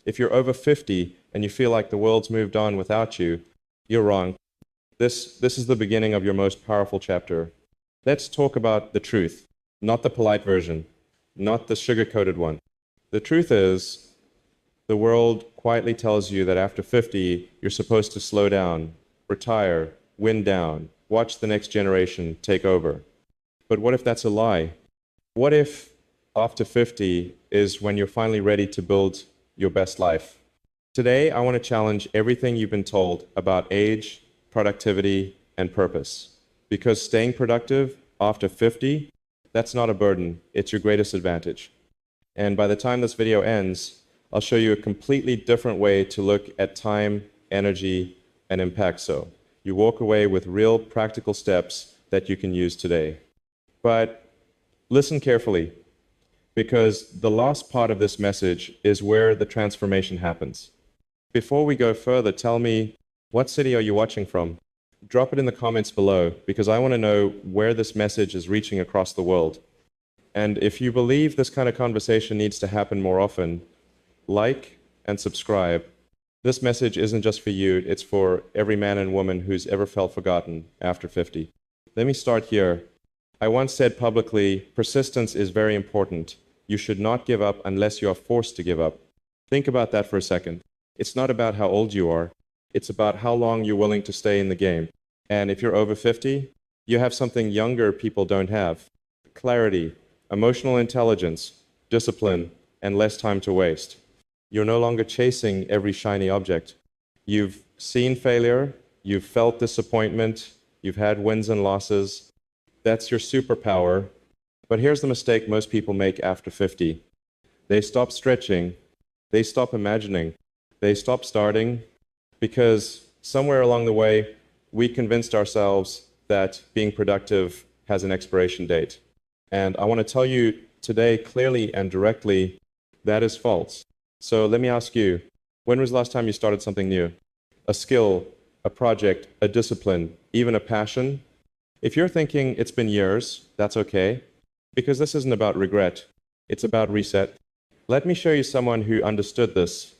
If you're over 50 and you feel like the world's moved on without you, you're wrong. This is the beginning of your most powerful chapter. Let's talk about the truth, not the polite version, not the sugar-coated one. The truth is, the world quietly tells you that after 50, you're supposed to slow down, retire, wind down, watch the next generation take over. But what if that's a lie? What if after 50 is when you're finally ready to build your best life? Today, I want to challenge everything you've been told about age, productivity, and purpose. Because staying productive after 50, that's not a burden, it's your greatest advantage. And by the time this video ends, I'll show you a completely different way to look at time, energy, and impact so you walk away with real practical steps that you can use today. But listen carefully, because the last part of this message is where the transformation happens. Before we go further, tell me, what city are you watching from? Drop it in the comments below, because I want to know where this message is reaching across the world. And if you believe this kind of conversation needs to happen more often, like and subscribe. This message isn't just for you, it's for every man and woman who's ever felt forgotten after 50. Let me start here. I once said publicly, persistence is very important. You should not give up unless you are forced to give up. Think about that for a second. It's not about how old you are. It's about how long you're willing to stay in the game. And if you're over 50, you have something younger people don't have. Clarity, emotional intelligence, discipline, and less time to waste. You're no longer chasing every shiny object. You've seen failure, you've felt disappointment, you've had wins and losses. That's your superpower. But here's the mistake most people make after 50. They stop stretching, they stop imagining, they stop starting, because somewhere along the way, we convinced ourselves that being productive has an expiration date. And I want to tell you today clearly and directly, that is false. So let me ask you, when was the last time you started something new? A skill, a project, a discipline, even a passion? If you're thinking it's been years, that's okay, because this isn't about regret. It's about reset. Let me show you someone who understood this.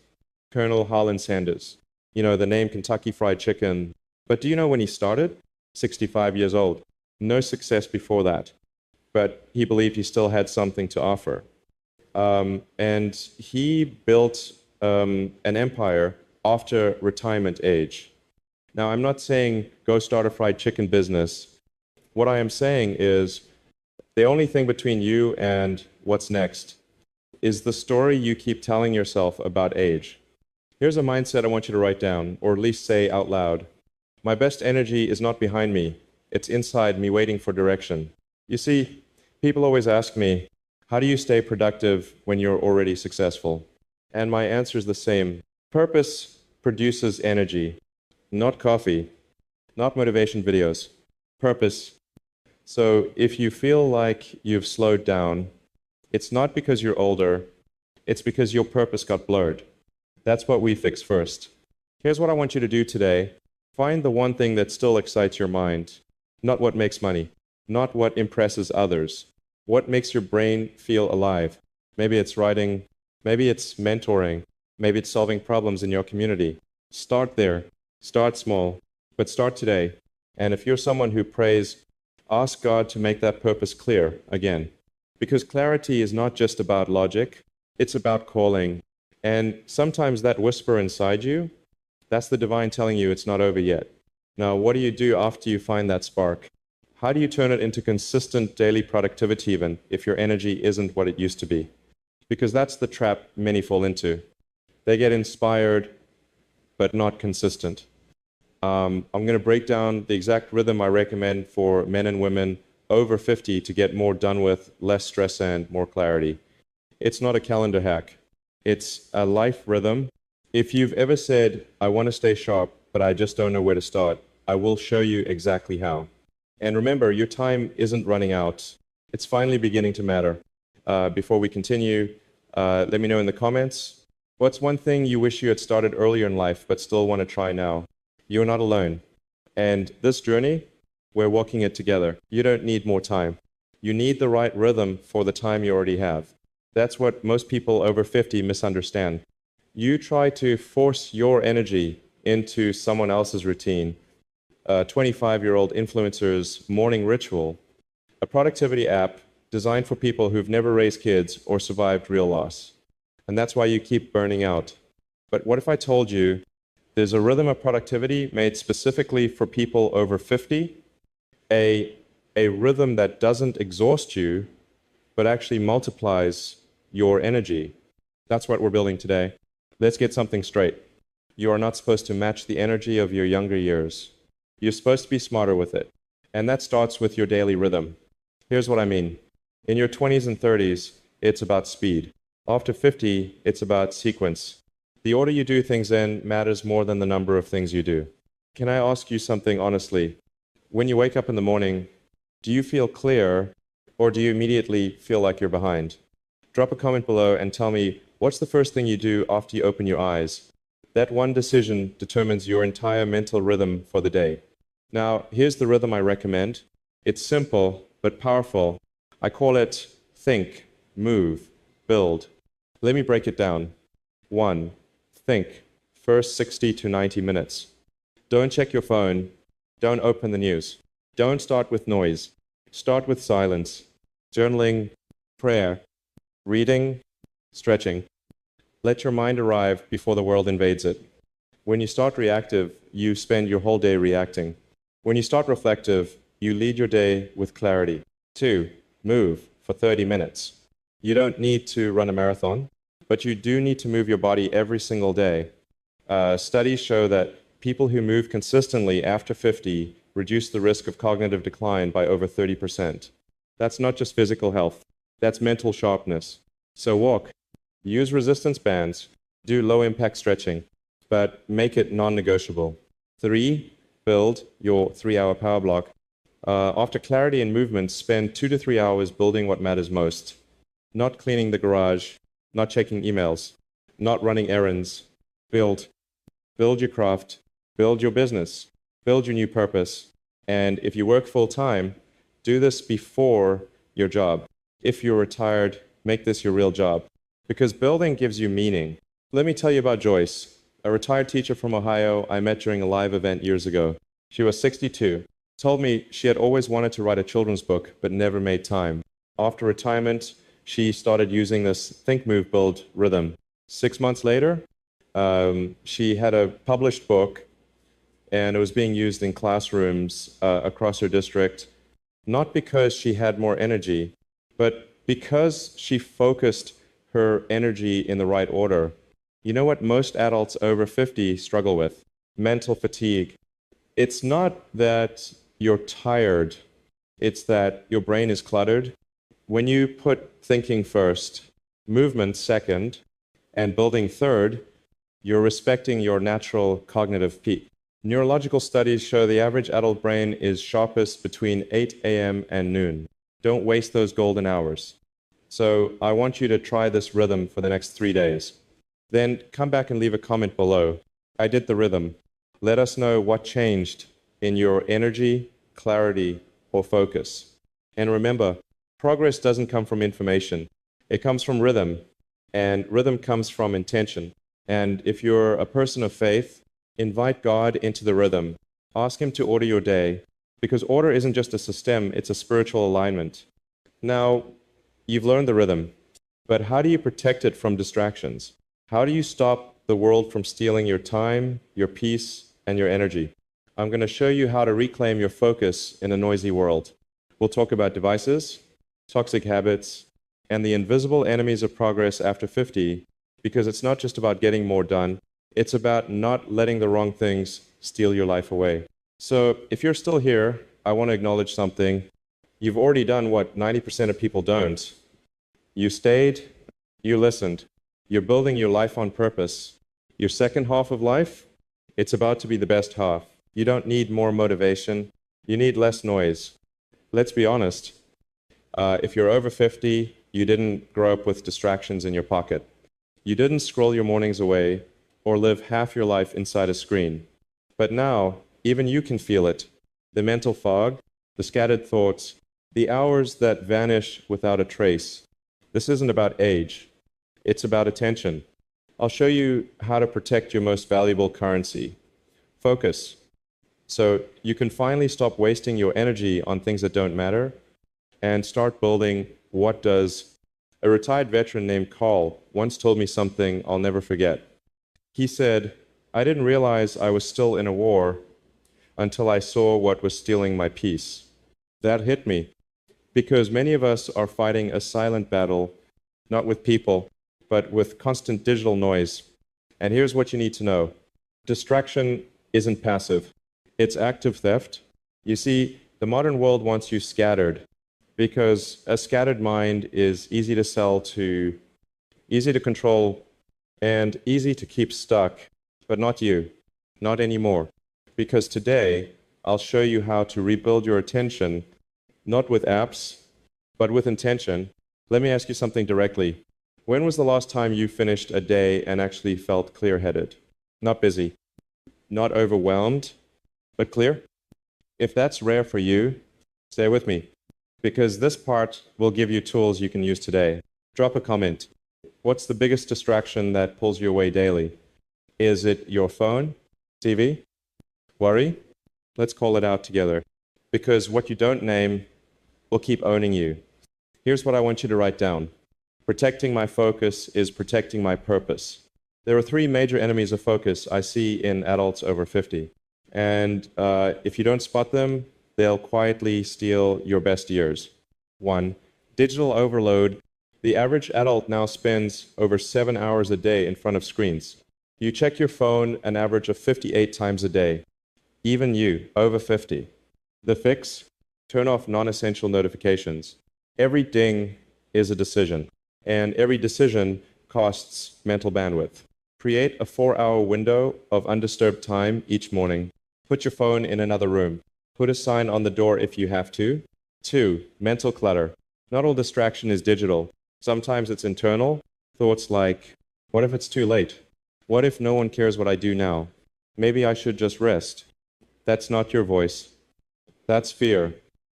Colonel Harlan Sanders. You know, the name Kentucky Fried Chicken. But do you know when he started? 65 years old. No success before that. But he believed he still had something to offer. And he built an empire after retirement age. Now, I'm not saying go start a fried chicken business. What I am saying is the only thing between you and what's next is the story you keep telling yourself about age. Here's a mindset I want you to write down, or at least say out loud. My best energy is not behind me. It's inside me waiting for direction. You see, people always ask me, how do you stay productive when you're already successful? And my answer is the same. Purpose produces energy, not coffee, not motivation videos. Purpose. So if you feel like you've slowed down, it's not because you're older, it's because your purpose got blurred. That's what we fix first. Here's what I want you to do today. Find the one thing that still excites your mind, not what makes money, not what impresses others. What makes your brain feel alive? Maybe it's writing, maybe it's mentoring, maybe it's solving problems in your community. Start there. Start small, but start today. And if you're someone who prays, ask God to make that purpose clear again. Because clarity is not just about logic, it's about calling. And sometimes that whisper inside you, that's the divine telling you it's not over yet. Now, what do you do after you find that spark? How do you turn it into consistent daily productivity even if your energy isn't what it used to be? Because that's the trap many fall into. They get inspired, but not consistent. I'm going to break down the exact rhythm I recommend for men and women over 50 to get more done with, less stress and more clarity. It's not a calendar hack. It's a life rhythm. If you've ever said, I want to stay sharp, but I just don't know where to start, I will show you exactly how. And remember, your time isn't running out. It's finally beginning to matter. Before we continue, let me know in the comments, what's one thing you wish you had started earlier in life but still want to try now? You're not alone. And this journey, we're walking it together. You don't need more time. You need the right rhythm for the time you already have. That's what most people over 50 misunderstand. You try to force your energy into someone else's routine, a 25-year-old influencer's morning ritual, a productivity app designed for people who've never raised kids or survived real loss. And that's why you keep burning out. But what if I told you there's a rhythm of productivity made specifically for people over 50, a rhythm that doesn't exhaust you, but actually multiplies your energy? That's what we're building today. Let's get something straight. You are not supposed to match the energy of your younger years. You're supposed to be smarter with it. And that starts with your daily rhythm. Here's what I mean. In your 20s and 30s, it's about speed. After 50, it's about sequence. The order you do things in matters more than the number of things you do. Can I ask you something honestly? When you wake up in the morning, do you feel clear, or do you immediately feel like you're behind? Drop a comment below and tell me, what's the first thing you do after you open your eyes? That one decision determines your entire mental rhythm for the day. Now, here's the rhythm I recommend. It's simple, but powerful. I call it think, move, build. Let me break it down. 1. Think. First 60 to 90 minutes. Don't check your phone. Don't open the news. Don't start with noise. Start with silence. Journaling, prayer, reading, stretching. Let your mind arrive before the world invades it. When you start reactive, you spend your whole day reacting. When you start reflective, you lead your day with clarity. 2. Move for 30 minutes. You don't need to run a marathon, but you do need to move your body every single day. Studies show that people who move consistently after 50 reduce the risk of cognitive decline by over 30%. That's not just physical health, that's mental sharpness. So walk, use resistance bands, do low-impact stretching, but make it non-negotiable. 3, build your 3-hour power block. After clarity and movement, spend 2 to 3 hours building what matters most. Not cleaning the garage, not checking emails, not running errands. Build. Build your craft, build your business, build your new purpose. And if you work full-time, do this before your job. If you're retired, make this your real job. Because building gives you meaning. Let me tell you about Joyce, a retired teacher from Ohio I met during a live event years ago. She was 62. Told me she had always wanted to write a children's book, but never made time. After retirement, she started using this think, move, build rhythm. 6 months later, she had a published book, and it was being used in classrooms across her district, not because she had more energy, but because she focused her energy in the right order. You know what most adults over 50 struggle with? Mental fatigue. It's not that you're tired, it's that your brain is cluttered. When you put thinking first, movement second, and building third, you're respecting your natural cognitive peak. Neurological studies show the average adult brain is sharpest between 8 a.m. and noon. Don't waste those golden hours. So I want you to try this rhythm for the next 3 days. Then come back and leave a comment below. I did the rhythm. Let us know what changed in your energy, clarity, or focus. And remember, progress doesn't come from information. It comes from rhythm, and rhythm comes from intention. And if you're a person of faith, invite God into the rhythm. Ask Him to order your day, because order isn't just a system, it's a spiritual alignment. Now, you've learned the rhythm, but how do you protect it from distractions? How do you stop the world from stealing your time, your peace, and your energy? I'm going to show you how to reclaim your focus in a noisy world. We'll talk about devices, toxic habits, and the invisible enemies of progress after 50, because it's not just about getting more done, it's about not letting the wrong things steal your life away. So if you're still here, I want to acknowledge something. You've already done what 90% of people don't. You stayed, you listened. You're building your life on purpose. Your second half of life, it's about to be the best half. You don't need more motivation. You need less noise. Let's be honest. If you're over 50, you didn't grow up with distractions in your pocket. You didn't scroll your mornings away or live half your life inside a screen. But now, even you can feel it. The mental fog, the scattered thoughts, the hours that vanish without a trace. This isn't about age. It's about attention. I'll show you how to protect your most valuable currency, focus. So you can finally stop wasting your energy on things that don't matter and start building what does. A retired veteran named Carl once told me something I'll never forget. He said, "I didn't realize I was still in a war until I saw what was stealing my peace." That hit me because many of us are fighting a silent battle, not with people, but with constant digital noise. And here's what you need to know. Distraction isn't passive. It's active theft. You see, the modern world wants you scattered because a scattered mind is easy to sell to, easy to control, and easy to keep stuck, but not you, not anymore. Because today, I'll show you how to rebuild your attention, not with apps, but with intention. Let me ask you something directly. When was the last time you finished a day and actually felt clear-headed? Not busy, not overwhelmed, but clear? If that's rare for you, stay with me, because this part will give you tools you can use today. Drop a comment. What's the biggest distraction that pulls you away daily? Is it your phone, TV, worry? Let's call it out together, because what you don't name will keep owning you. Here's what I want you to write down. Protecting my focus is protecting my purpose. There are three major enemies of focus I see in adults over 50. And if you don't spot them, they'll quietly steal your best years. 1. Digital overload. The average adult now spends over 7 hours a day in front of screens. You check your phone an average of 58 times a day. Even you, over 50. The fix? Turn off non-essential notifications. Every ding is a decision, and every decision costs mental bandwidth. Create a 4-hour window of undisturbed time each morning. Put your phone in another room. Put a sign on the door if you have to. 2. Mental clutter. Not all distraction is digital. Sometimes it's internal. Thoughts like, what if it's too late? What if no one cares what I do now? Maybe I should just rest. That's not your voice. That's fear.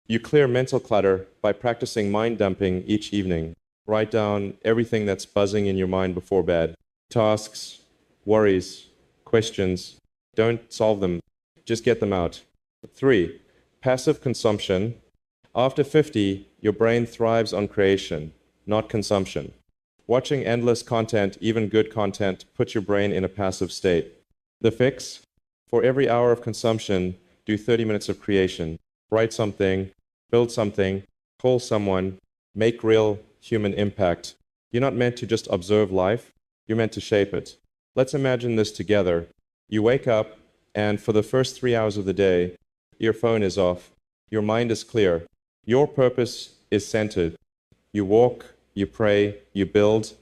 You clear mental clutter by practicing mind dumping each evening. Write down everything that's buzzing in your mind before bed. Tasks, worries, questions. Don't solve them. Just get them out. 3. Passive consumption. After 50, your brain thrives on creation, not consumption. Watching endless content, even good content, puts your brain in a passive state. The fix? For every hour of consumption, do 30 minutes of creation. Write something, build something, call someone, make real human impact. You're not meant to just observe life, you're meant to shape it. Let's imagine this together. You wake up, and for the first 3 hours of the day, your phone is off, your mind is clear, your purpose is centered. You walk, you pray, you build,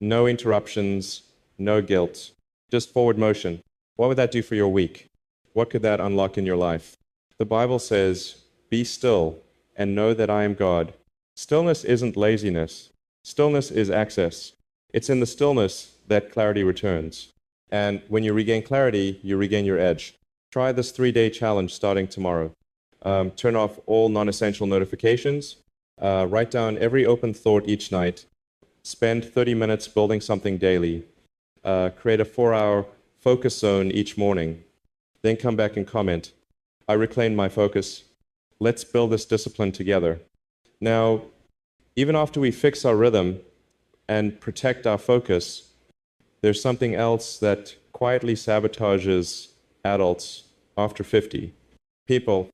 no interruptions, no guilt, just forward motion. What would that do for your week? What could that unlock in your life? The Bible says, "Be still and know that I am God." Stillness isn't laziness. Stillness is access. It's in the stillness that clarity returns. And when you regain clarity, you regain your edge. Try this 3-day challenge starting tomorrow. Turn off all non-essential notifications. Write down every open thought each night. Spend 30 minutes building something daily. Create a 4-hour focus zone each morning. Then come back and comment. I reclaimed my focus. Let's build this discipline together. Now, even after we fix our rhythm and protect our focus, there's something else that quietly sabotages adults after 50. People,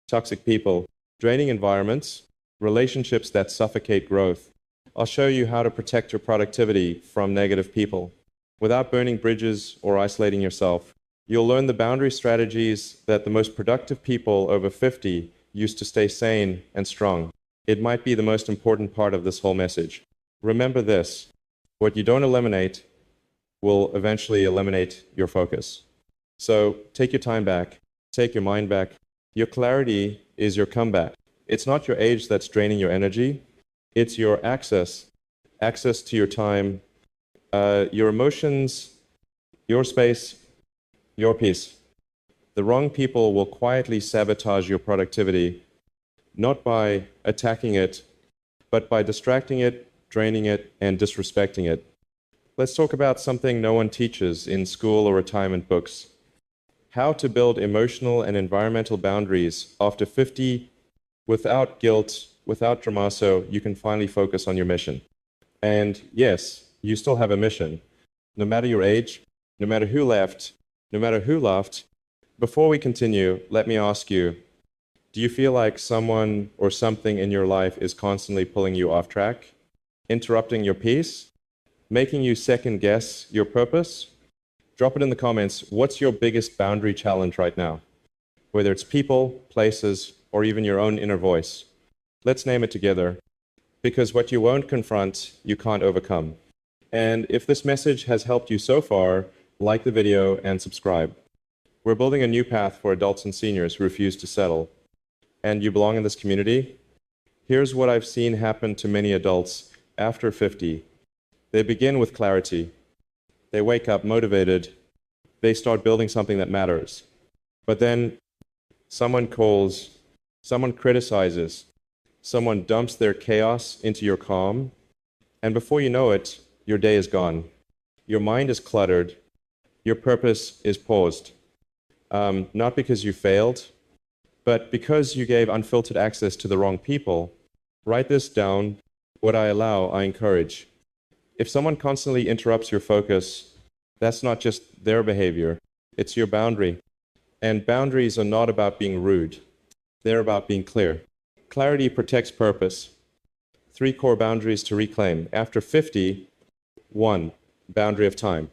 toxic people, draining environments, relationships that suffocate growth. I'll show you how to protect your productivity from negative people without burning bridges or isolating yourself. You'll learn the boundary strategies that the most productive people over 50 use to stay sane and strong. It might be the most important part of this whole message. Remember this, what you don't eliminate will eventually eliminate your focus. So take your time back, take your mind back. Your clarity is your comeback. It's not your age that's draining your energy, it's your access to your time, your emotions, your space, your peace. The wrong people will quietly sabotage your productivity, not by attacking it, but by distracting it, draining it, and disrespecting it. Let's talk about something no one teaches in school or retirement books. How to build emotional and environmental boundaries after 50 without guilt, without drama, so you can finally focus on your mission. And yes, you still have a mission. No matter your age, no matter who left, no matter who laughed. Before we continue, let me ask you, do you feel like someone or something in your life is constantly pulling you off track, interrupting your peace, making you second guess your purpose? Drop it in the comments. What's your biggest boundary challenge right now? Whether it's people, places, or even your own inner voice. Let's name it together. Because what you won't confront, you can't overcome. And if this message has helped you so far, like the video and subscribe. We're building a new path for adults and seniors who refuse to settle. And you belong in this community? Here's what I've seen happen to many adults after 50. They begin with clarity. They wake up motivated. They start building something that matters. But then someone calls, someone criticizes, someone dumps their chaos into your calm, and before you know it, your day is gone. Your mind is cluttered. Your purpose is paused. Not because you failed, but because you gave unfiltered access to the wrong people. Write this down. What I allow, I encourage. If someone constantly interrupts your focus, that's not just their behavior, it's your boundary. And boundaries are not about being rude. They're about being clear. Clarity protects purpose. 3 core boundaries to reclaim. After 50, 1, boundary of time.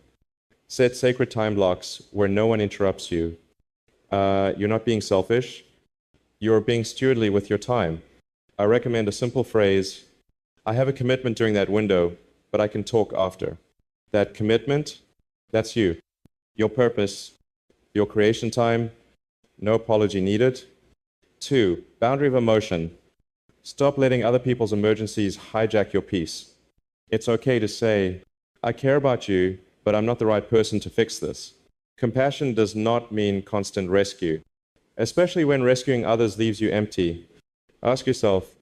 Set sacred time blocks where no one interrupts you. You're not being selfish. You're being stewardly with your time. I recommend a simple phrase, I have a commitment during that window, but I can talk after. That commitment, that's you. Your purpose, your creation time, no apology needed. 2, boundary of emotion. Stop letting other people's emergencies hijack your peace. It's okay to say, I care about you, but I'm not the right person to fix this. Compassion does not mean constant rescue, especially when rescuing others leaves you empty. Ask yourself,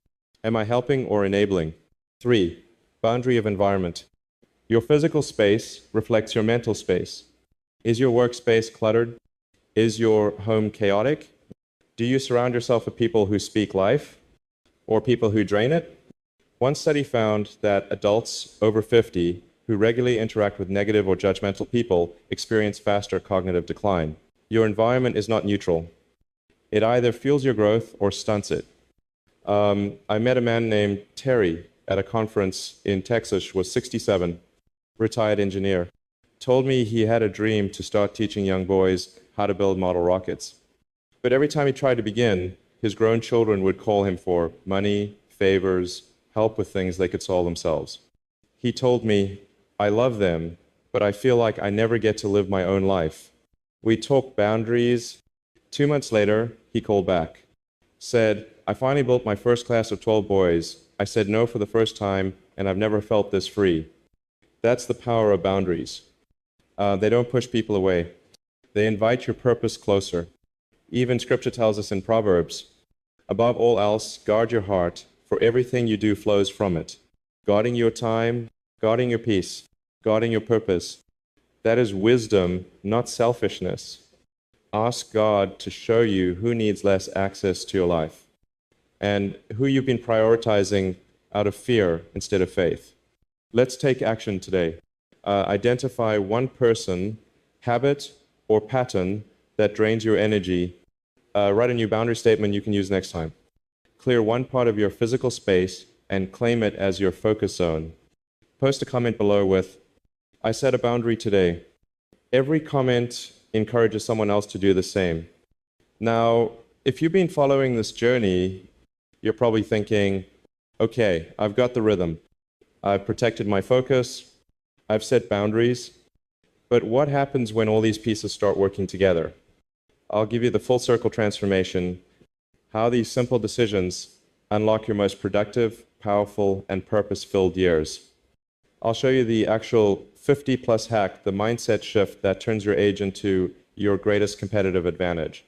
am I helping or enabling? 3, boundary of environment. Your physical space reflects your mental space. Is your workspace cluttered? Is your home chaotic? Do you surround yourself with people who speak life or people who drain it? One study found that adults over 50 who regularly interact with negative or judgmental people experience faster cognitive decline. Your environment is not neutral. It either fuels your growth or stunts it. I met a man named Terry at a conference in Texas, was 67, retired engineer. Told me he had a dream to start teaching young boys how to build model rockets. But every time he tried to begin, his grown children would call him for money, favors, help with things they could solve themselves. He told me, I love them, but I feel like I never get to live my own life. We talked boundaries. 2 months later, he called back. Said, I finally built my first class of 12 boys. I said no for the first time, and I've never felt this free. That's the power of boundaries. They don't push people away. They invite your purpose closer. Even Scripture tells us in Proverbs, above all else, guard your heart, for everything you do flows from it. Guarding your time, guarding your peace, guarding your purpose. That is wisdom, not selfishness. Ask God to show you who needs less access to your life and who you've been prioritizing out of fear instead of faith. Let's take action today. Identify one person, habit, or pattern that drains your energy. Write a new boundary statement you can use next time. Clear one part of your physical space and claim it as your focus zone. Post a comment below with, I set a boundary today. Every comment encourages someone else to do the same. Now, if you've been following this journey, you're probably thinking, okay, I've got the rhythm. I've protected my focus. I've set boundaries. But what happens when all these pieces start working together? I'll give you the full circle transformation, how these simple decisions unlock your most productive, powerful, and purpose-filled years. I'll show you the actual 50-plus hack, the mindset shift that turns your age into your greatest competitive advantage,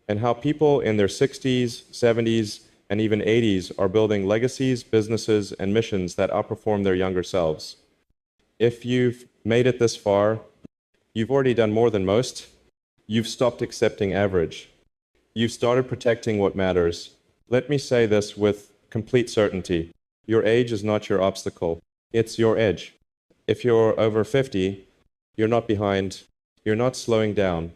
and how people in their 60s, 70s, and even 80s are building legacies, businesses, and missions that outperform their younger selves. If you've made it this far, you've already done more than most. You've stopped accepting average. You've started protecting what matters. Let me say this with complete certainty. Your age is not your obstacle. It's your edge. If you're over 50, you're not behind. You're not slowing down.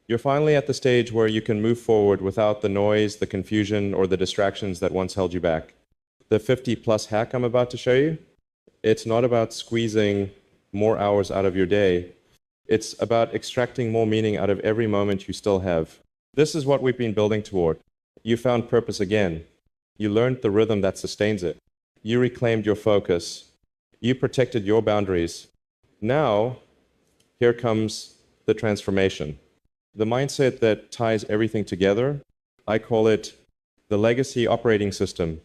You're finally at the stage where you can move forward without the noise, the confusion, or the distractions that once held you back. The 50-plus hack I'm about to show you, it's not about squeezing more hours out of your day. It's about extracting more meaning out of every moment you still have. This is what we've been building toward. You found purpose again. You learned the rhythm that sustains it. You reclaimed your focus. You protected your boundaries. Now, here comes the transformation. The mindset that ties everything together, I call it the legacy operating system.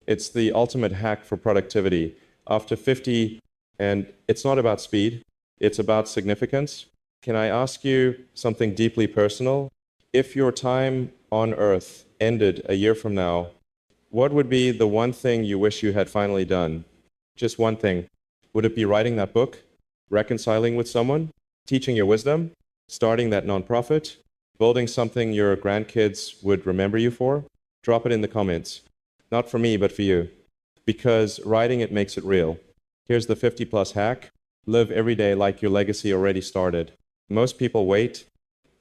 It's the ultimate hack for productivity. After 50, and it's not about speed, it's about significance. Can I ask you something deeply personal? If your time on Earth ended a year from now, what would be the one thing you wish you had finally done? Just one thing. Would it be writing that book? Reconciling with someone? Teaching your wisdom? Starting that nonprofit? Building something your grandkids would remember you for? Drop it in the comments. Not for me, but for you. Because writing it makes it real. Here's the 50-plus hack. Live every day like your legacy already started. Most people wait.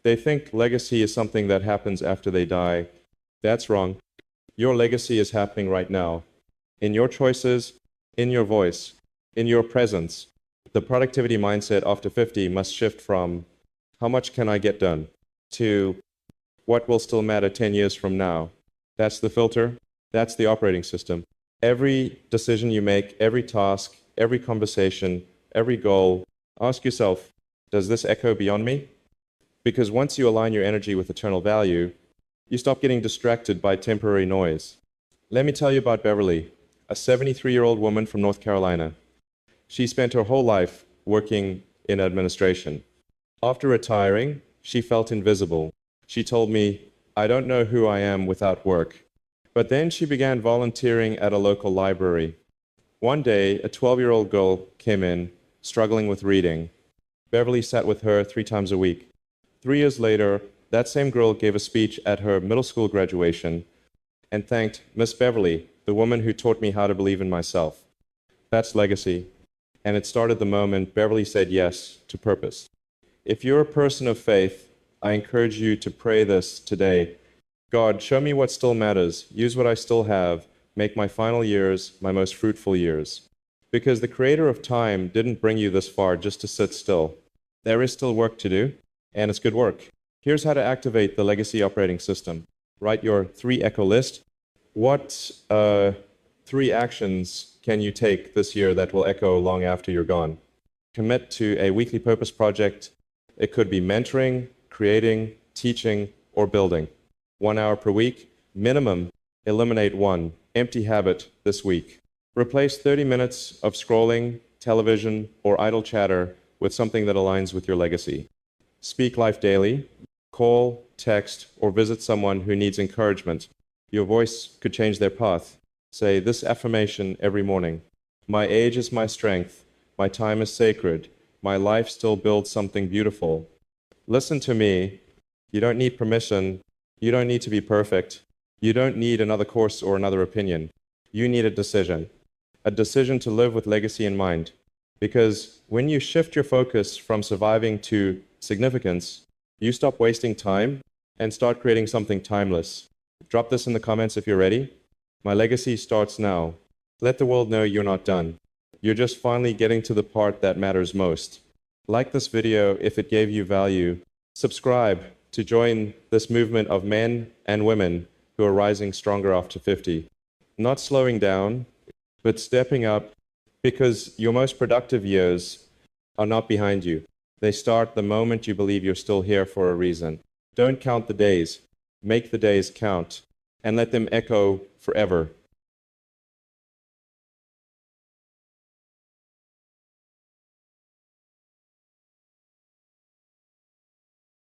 They think legacy is something that happens after they die. That's wrong. Your legacy is happening right now. In your choices, in your voice, in your presence. The productivity mindset after 50 must shift from how much can I get done to what will still matter 10 years from now. That's the filter. That's the operating system. Every decision you make, every task, every conversation, every goal, ask yourself, does this echo beyond me? Because once you align your energy with eternal value, you stop getting distracted by temporary noise. Let me tell you about Beverly, a 73-year-old woman from North Carolina. She spent her whole life working in administration. After retiring, she felt invisible. She told me, I don't know who I am without work. But then she began volunteering at a local library. One day, a 12-year-old girl came in, struggling with reading. Beverly sat with her 3 times a week. 3 years later, that same girl gave a speech at her middle school graduation and thanked Miss Beverly, the woman who taught me how to believe in myself. That's legacy. And it started the moment Beverly said yes to purpose. If you're a person of faith, I encourage you to pray this today. God, show me what still matters. Use what I still have. Make my final years my most fruitful years. Because the creator of time didn't bring you this far just to sit still. There is still work to do, and it's good work. Here's how to activate the legacy operating system. Write your 3 echo list. What 3 actions can you take this year that will echo long after you're gone? Commit to a weekly purpose project. It could be mentoring, creating, teaching, or building. 1 hour per week. Minimum, eliminate 1 empty habit this week. Replace 30 minutes of scrolling, television, or idle chatter with something that aligns with your legacy. Speak life daily. Call, text, or visit someone who needs encouragement. Your voice could change their path. Say this affirmation every morning. My age is my strength. My time is sacred. My life still builds something beautiful. Listen to me. You don't need permission. You don't need to be perfect. You don't need another course or another opinion. You need a decision. A decision to live with legacy in mind. Because when you shift your focus from surviving to significance, you stop wasting time and start creating something timeless. Drop this in the comments if you're ready. My legacy starts now. Let the world know you're not done. You're just finally getting to the part that matters most. Like this video if it gave you value. Subscribe to join this movement of men and women who are rising stronger after 50. Not slowing down, but stepping up, because your most productive years are not behind you. They start the moment you believe you're still here for a reason. Don't count the days. Make the days count, and let them echo forever.